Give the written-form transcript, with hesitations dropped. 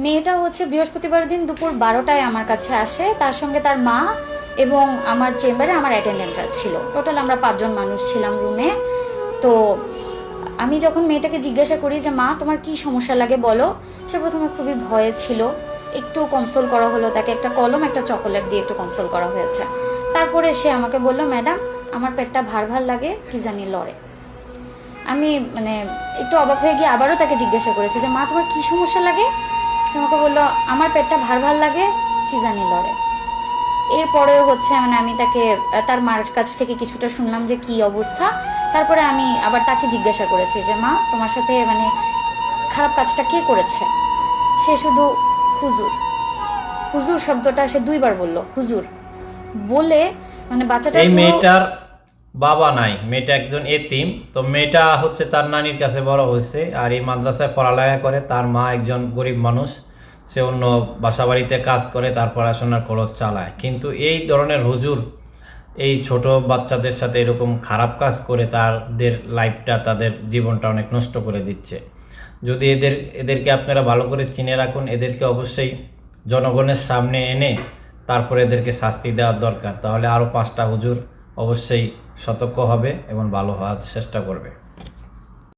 মেয়েটা হচ্ছে বৃহস্পতিবার দিন দুপুর 12টায় আমার কাছে আসে, তার সঙ্গে তার মা এবং আমার চেম্বারে আমার অ্যাটেন্ডেন্টরা ছিল। টোটাল আমরা 5জন মানুষ ছিলাম রুমে। তো আমি যখন মেয়েটাকে জিজ্ঞাসা করি যে মা তোমার কি সমস্যা লাগে বলো, সে প্রথমে খুবই ভয়ে ছিল। একটু কনসোল করা হলো, তাকে একটা কলম একটা চকোলেট দিয়ে একটু কনসোল করা হয়েছে। তারপরে সে আমাকে বলল ম্যাডাম আমার পেটটা ভার ভার লাগে, কি জানি লড়ে। আমি মানে একটু অবাক হয়ে গিয়ে আবারও তাকে জিজ্ঞাসা করেছি যে মা তোমার কী সমস্যা লাগে। সে আমাকে বললো আমার পেটটা ভার ভার লাগে, কি জানি লড়ে। এরপরেও হচ্ছে মানে আমি তাকে তার মার কাছ থেকে কিছুটা শুনলাম যে কি অবস্থা। তারপরে আমি আবার তাকে জিজ্ঞাসা করেছি যে মা তোমার সাথে মানে খারাপ কাজটা কে করেছে। সে শুধু হুজুর, হুজুর শব্দটা সে 2বার বলল, হুজুর বলে মানে বাচ্চাটা এই পুরো। মেয়েটার বাবা নাই, মেয়েটা একজন এতিম। তো মেয়েটা হচ্ছে তার নানির কাছে বড় হয়েছে আর এই মাদ্রাসায় পড়ালেখা করে। তার মা একজন গরিব মানুষ, সে অন্য বাসা বাড়িতে কাজ করে, তার পড়াশোনার খরচ চালায়। কিন্তু এই ধরনের হুজুর এই ছোট বাচ্চাদের সাথে এরকম খারাপ কাজ করে তাদের লাইফটা, তাদের জীবনটা অনেক নষ্ট করে দিচ্ছে। যদি এদেরকে আপনারা ভালো করে চিনে রাখুন, এদেরকে অবশ্যই জনগণের সামনে এনে তারপরে এদেরকে শাস্তি দেওয়ার দরকার। তাহলে আরও 5টা হুজুর অবশ্যই সতর্ক হবে এবং ভালো হওয়ার চেষ্টা করবে।